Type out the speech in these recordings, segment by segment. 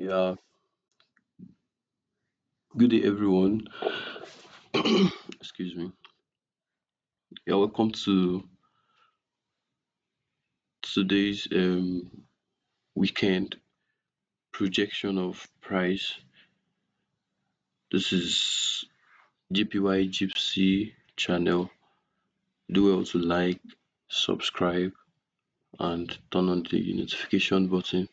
Yeah, good day everyone. Excuse me. Yeah, welcome to today's weekend projection of price. This is GPY Gypsy channel. Do well to like, subscribe, and turn on the notification button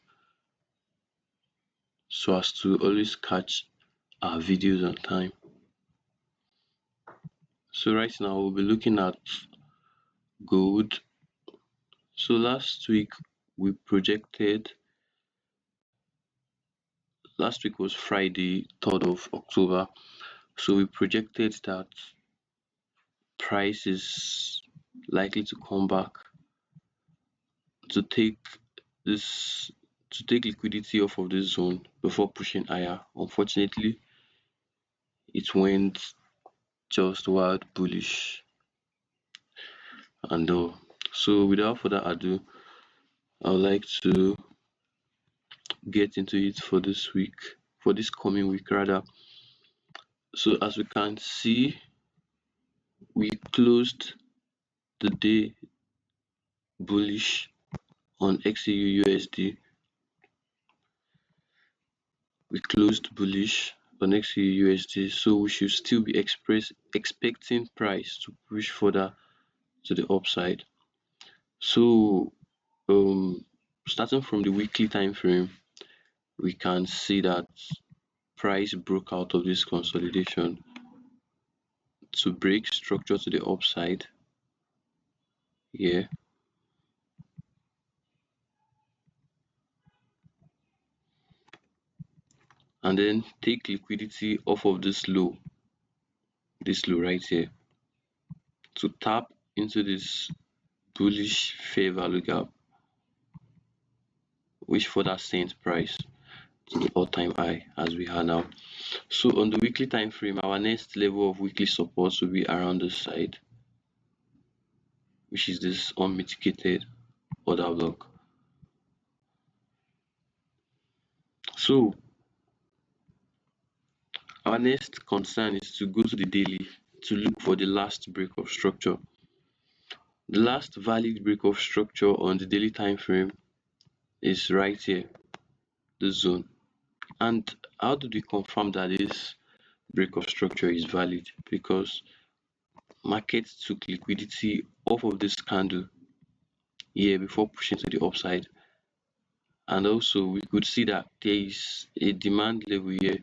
so as to always catch our videos on time. So right now we'll be looking at gold. So last week we projected last week was Friday, 3rd of October. So we projected that price is likely to come back to take this to take liquidity off of this zone before pushing higher. Unfortunately, it went just wild bullish and so without further ado, I would like to get into it for this week, for this coming week rather. So as we can see, we closed the day bullish on XAUUSD. We closed bullish on XAUUSD, so we should still be expecting price to push further to the upside. So starting from the weekly time frame, we can see that price broke out of this consolidation to break structure to the upside here, and then take liquidity off of this low right here, to tap into this bullish fair value gap, which further sent price to the all-time high as we are now. So on the weekly time frame, our next level of weekly support will be around this side, which is this unmitigated order block. So our next concern is to go to the daily to look for the last break of structure. The last valid break of structure on the daily time frame is right here, this zone. And how do we confirm that this break of structure is valid? Because market took liquidity off of this candle here before pushing to the upside, and also we could see that there is a demand level here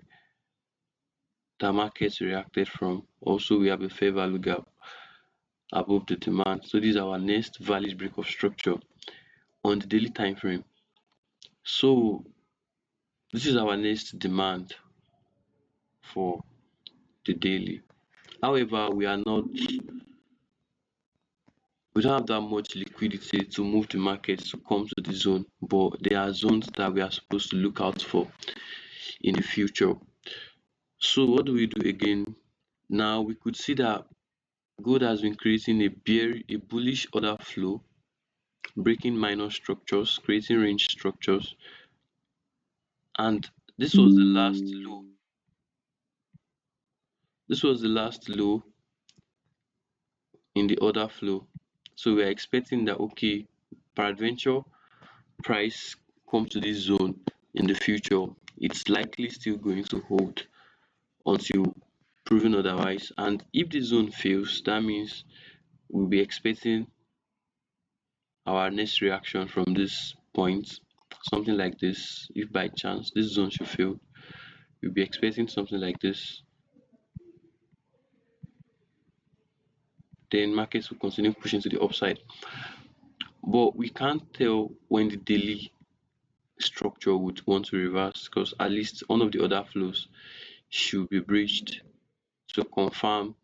that market reacted from. Also, we have a fair value gap above the demand. So this is our next valid break of structure on the daily time frame. So this is our next demand for the daily. However, we don't have that much liquidity to move the market to come to the zone, but there are zones that we are supposed to look out for in the future. So what do we do again? Now we could see that gold has been creating a bullish order flow, breaking minor structures, creating range structures, and this was the last low. This was the last low in the order flow. So we are expecting that, okay, peradventure price come to this zone in the future, it's likely still going to hold until proven otherwise. And if the zone fails, that means we'll be expecting our next reaction from this point, something like this. If by chance this zone should fail, we'll be expecting something like this. Then markets will continue pushing to the upside. But we can't tell when the daily structure would want to reverse, because at least one of the other flows should be breached to confirm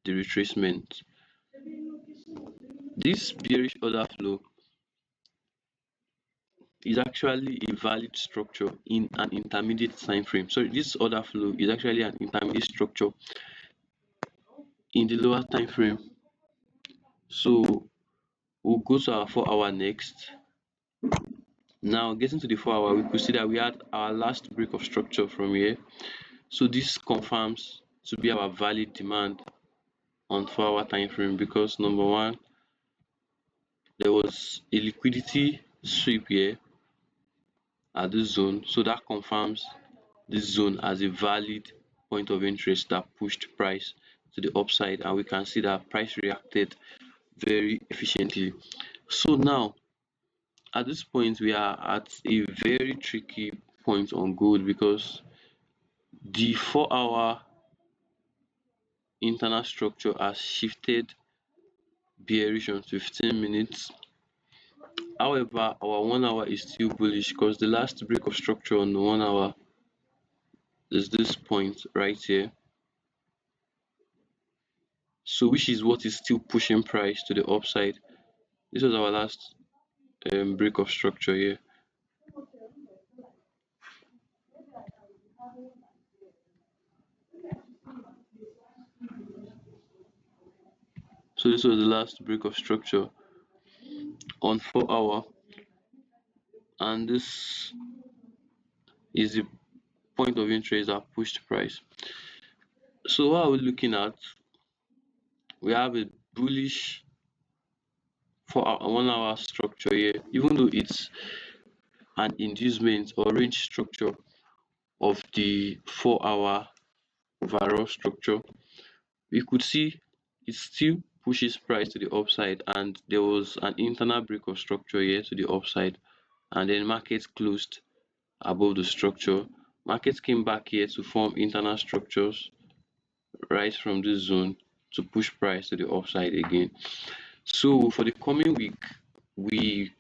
the retracement. This bearish order flow is actually a valid structure in an intermediate time frame. So this order flow is actually an intermediate structure in the lower time frame. So we'll go to our 4 hour next. Now getting to the 4 hour, we could see that we had our last break of structure from here. So this confirms to be our valid demand on 4 hour time frame because number one, there was a liquidity sweep here at this zone. So that confirms this zone as a valid point of interest that pushed price to the upside, and we can see that price reacted very efficiently. So now at this point we are at a very tricky point on gold because the 4 hour internal structure has shifted bearish on 15 minutes. However, our 1 hour is still bullish because the last break of structure on the 1 hour is this point right here. So which is what is still pushing price to the upside. This was our last break of structure here. So this was the last break of structure on 4 hour, and this is the point of interest that pushed price. So what are we looking at? We have a bullish for our 1 hour structure here, even though it's an inducement or range structure of the 4 hour overall structure. We could see it still pushes price to the upside, and there was an internal break of structure here to the upside, and then market closed above the structure. Market came back here to form internal structures right from this zone to push price to the upside again. So for the coming week, we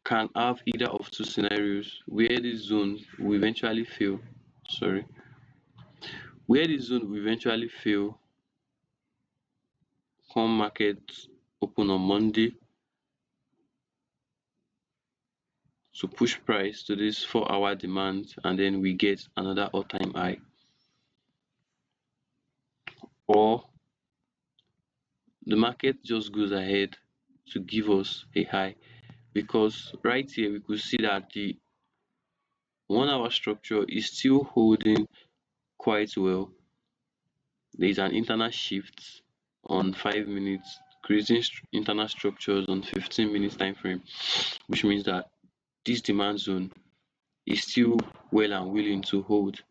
can have either of two scenarios where this zone will eventually fail. Sorry, where this zone will eventually fail come market open on Monday to push price to this 4 hour demand, and then we get another all-time high, or the market just goes ahead to give us a high, because right here we could see that the 1 hour structure is still holding quite well. There is an internal shift on 5 minutes, creating internal structures on 15 minutes time frame, which means that this demand zone is still well and willing to hold.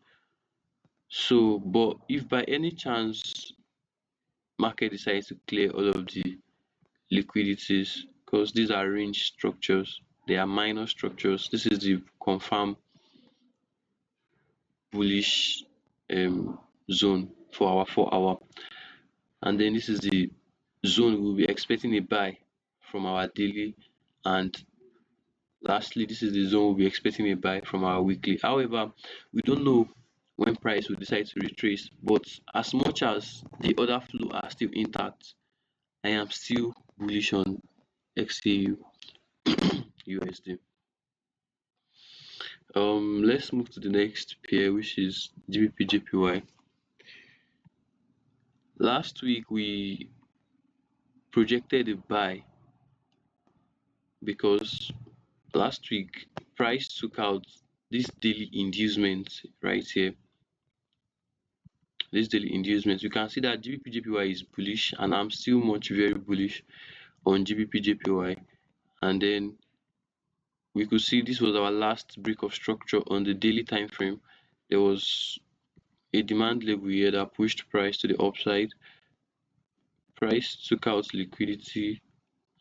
So but if by any chance market decides to clear all of the liquidities, because these are range structures, they are minor structures, this is the confirmed bullish zone for our 4 hour, and then this is the zone we'll be expecting a buy from our daily, and lastly this is the zone we'll be expecting a buy from our weekly. However, we don't know when price will decide to retrace, but as much as the other flow are still intact, I am still bullish on XAUUSD. Let's move to the next pair, which is GBPJPY. Last week we projected a buy because last week price took out this daily inducement right here. This daily inducement, you can see that GBPJPY is bullish, and I'm still very bullish on GBPJPY. And then we could see this was our last break of structure on the daily time frame. There was a demand level here that pushed price to the upside. Price took out liquidity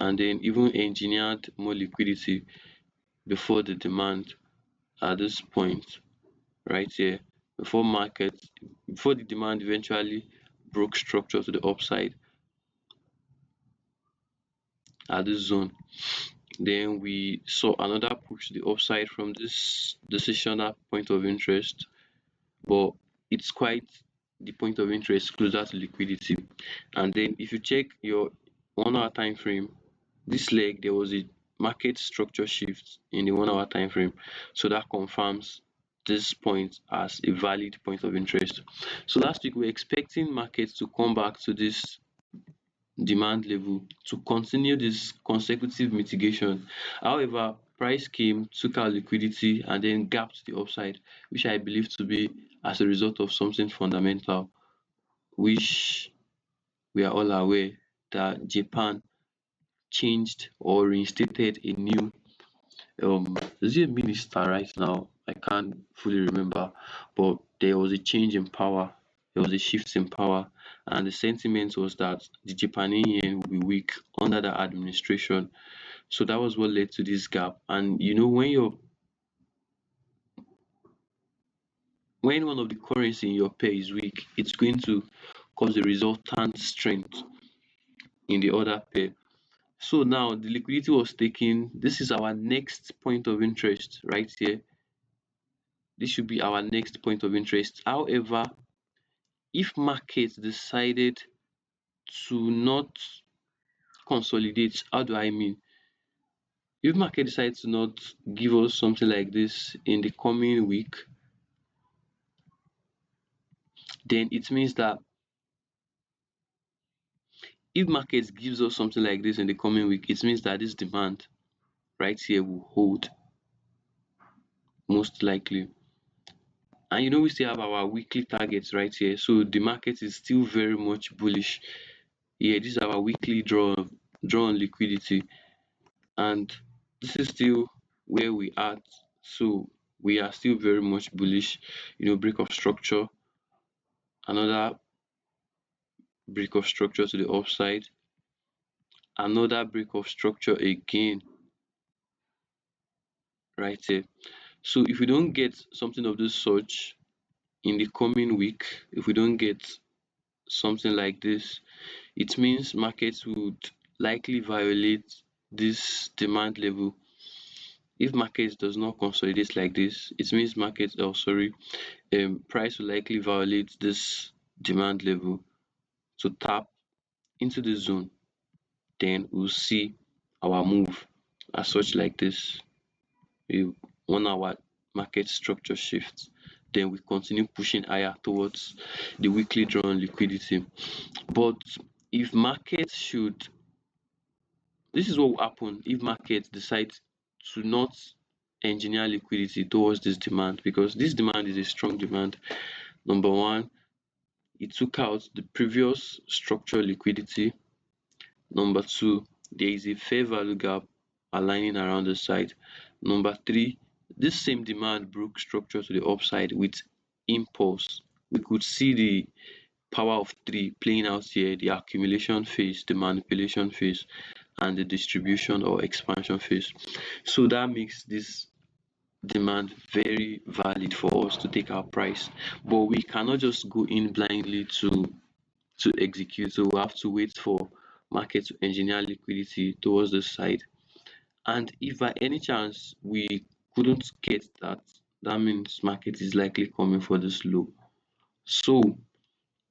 and then even engineered more liquidity before the demand at this point right here, before the demand eventually broke structure to the upside at this zone. Then we saw another push to the upside from this decisional point of interest, but it's quite the point of interest closer to liquidity. And then if you check your 1 hour time frame, this leg there was a market structure shift in the 1 hour time frame, so that confirms this point as a valid point of interest. So last week we were expecting markets to come back to this demand level to continue this consecutive mitigation. However, price came, took out liquidity, and then gapped to the upside, which I believe to be as a result of something fundamental, which we are all aware that Japan changed or reinstated a new is it a minister right now? I can't fully remember, but there was a change in power. There was a shift in power, and the sentiment was that the Japanese yen will be weak under the administration. So that was what led to this gap. And you know, when one of the currency in your pair is weak, it's going to cause a resultant strength in the other pair. So now the liquidity was taken. This is our next point of interest right here. This should be our next point of interest. However, if market decided to not consolidate, how do I mean? If market decides to not give us something like this in the coming week, then it means that if market gives us something like this in the coming week, it means that this demand right here will hold most likely. And you know, we still have our weekly targets right here. So the market is still very much bullish. Yeah, this is our weekly draw on liquidity. And this is still where we are. So we are still very much bullish. You know, break of structure, another break of structure to the upside, another break of structure again right here. So if we don't get something of this sort in the coming week, if we don't get something like this, it means markets would likely violate this demand level. If market does not consolidate like this, it means price will likely violate this demand level to tap into the zone. Then we'll see our move as such like this. We 1 hour market structure shifts. Then we continue pushing higher towards the weekly drawn liquidity. But if market should, this is what will happen if market decides to not engineer liquidity towards this demand, because this demand is a strong demand. Number one, it took out the previous structural liquidity. Number two, there is a fair value gap aligning around the side. Number three, this same demand broke structure to the upside with impulse. We could see the power of three playing out here: the accumulation phase, the manipulation phase, and the distribution or expansion phase. So that makes this demand very valid for us to take our price. But we cannot just go in blindly to execute. So we have to wait for market to engineer liquidity towards the side. And if by any chance we couldn't get that, that means market is likely coming for this low. So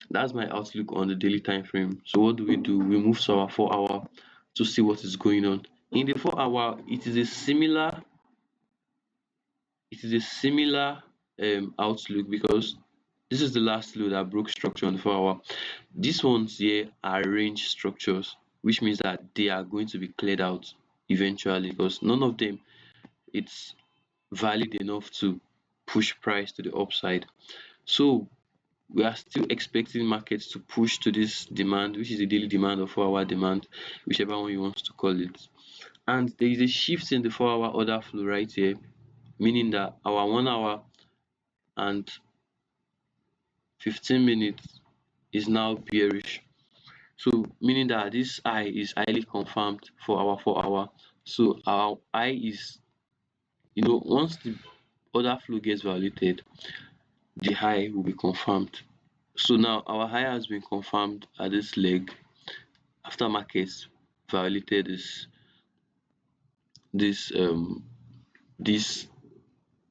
that's my outlook on the daily time frame. So what do? We move to our 4 hour to see what is going on. In the 4 hour, it is a similar outlook, because this is the last low that broke structure on the 4 hour. These ones here are range structures, which means that they are going to be cleared out eventually, because none of them it's valid enough to push price to the upside. So we are still expecting markets to push to this demand, which is the daily demand or 4 hour demand, whichever one you want to call it. And there is a shift in the 4 hour order flow right here, meaning that our 1 hour and 15 minutes is now bearish. So meaning that this high is highly confirmed for our 4 hour. So our high is, once the order flow gets violated, the high will be confirmed. So now our high has been confirmed at this leg after markets violated this this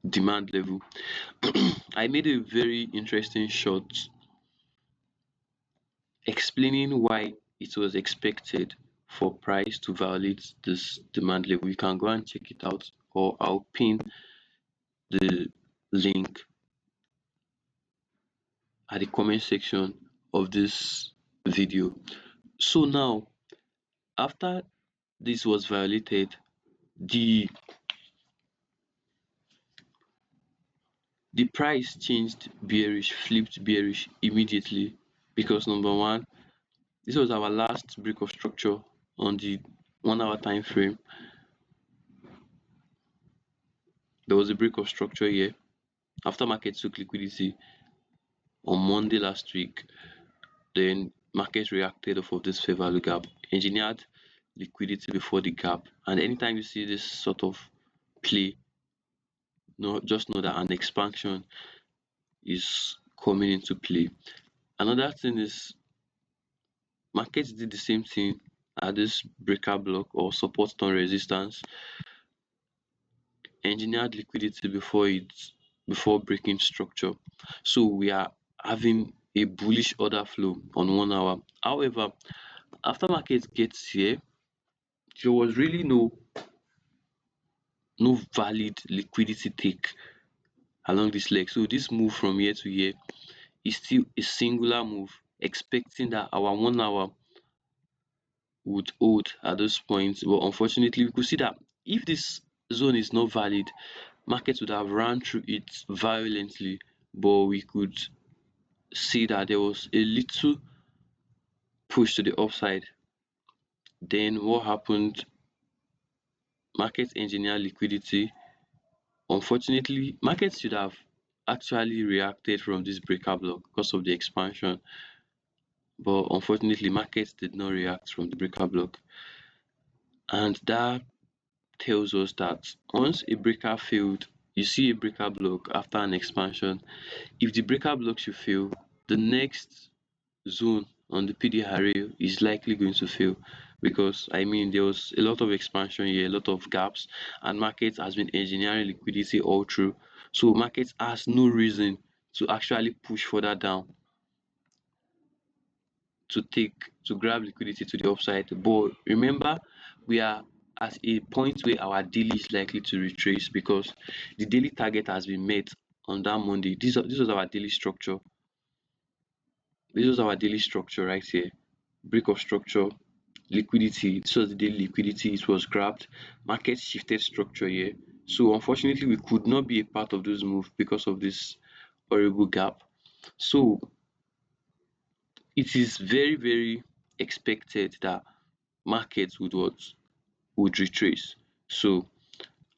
demand level. I made a very interesting short explaining why it was expected for price to violate this demand level. You can go and check it out, or I'll pin the link at the comment section of this video. So now, after this was violated, the the price changed bearish, flipped bearish immediately because number one, this was our last break of structure on the 1 hour time frame. There was a break of structure here after market took liquidity on Monday last week. Then market reacted off of this fair value gap, engineered liquidity before the gap, and anytime you see this sort of play, just know that an expansion is coming into play. Another thing is markets did the same thing at this breaker block or support turn resistance, engineered liquidity before breaking structure. So we are having a bullish order flow on 1 hour. However, after market gets here, there was really no valid liquidity take along this leg. So this move from here to here is still a singular move, expecting that our 1 hour would hold at this point. But unfortunately, we could see that if this zone is not valid, market would have ran through it violently. But we could see that there was a little push to the upside. Then what happened? Market engineer liquidity. Unfortunately, markets should have actually reacted from this breaker block because of the expansion, but unfortunately markets did not react from the breaker block, and that tells us that once a breaker failed, you see a breaker block after an expansion, if the breaker block should fail, the next zone on the PD array is likely going to fail, because I mean there was a lot of expansion here, a lot of gaps, and market has been engineering liquidity all through. So market has no reason to actually push further down to grab liquidity to the upside. But remember, we are at a point where our daily is likely to retrace because the daily target has been met on that Monday. This was our daily structure. This was our daily structure right here. Break of structure, liquidity. This was the daily liquidity. It was grabbed. Market shifted structure here. So unfortunately, we could not be a part of this move because of this horrible gap. So it is very, very expected that markets would retrace. So,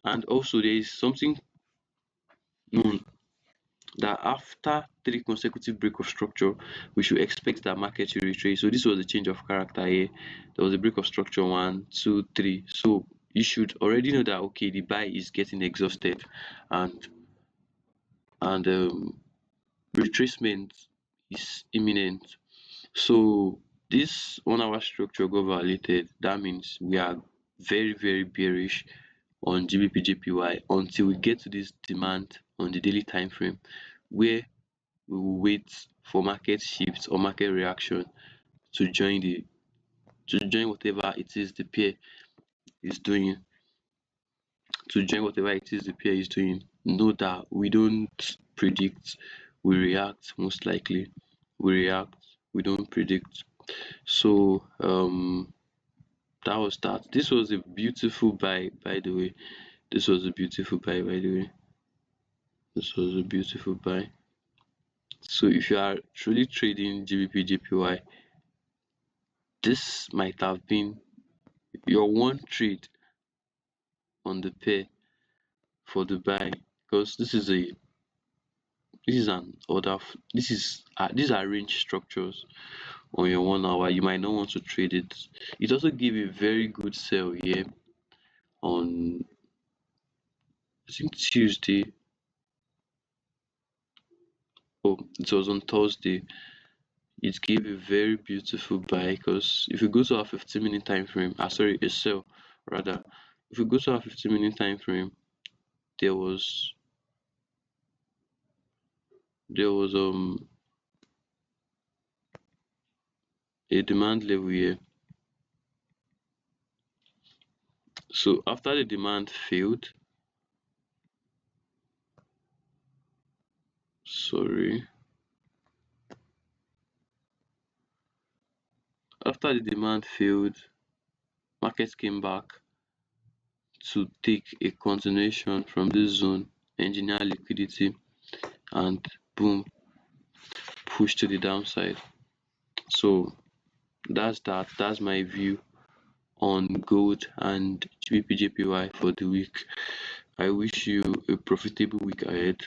and also there is something known that after three consecutive break of structure, we should expect that market to retrace. So this was a change of character here. There was a break of structure, one, two, three. So you should already know that okay, the buy is getting exhausted, and and retracement is imminent. So this 1 hour structure got violated. That means we are very, very bearish on GBPJPY until we get to this demand on the daily time frame, where we will wait for market shift or market reaction to join whatever it is the pair is doing. To join whatever it is the pair is doing. Know that we don't predict, we react most likely. We react, we don't predict. So that was that. This was a beautiful buy, by the way. This was a beautiful buy, by the way. This was a beautiful buy. So if you are truly trading GBP this might have been your one trade on the pair for the buy, because this is an order. These are range structures on your 1 hour. You might not want to trade it. It also gave a very good sell here on, I think, Tuesday. Oh, it was on Thursday. It gave a very beautiful buy, because if you go to our 15-minute time frame, sorry, a sell rather. If you go to our 15-minute time frame, there was there was a demand level here. So after the demand failed, sorry, after the demand failed, markets came back to take a continuation from this zone, engineer liquidity. and boom, push to the downside. So that's my view on gold and GBPJPY for the week. I wish you a profitable week ahead.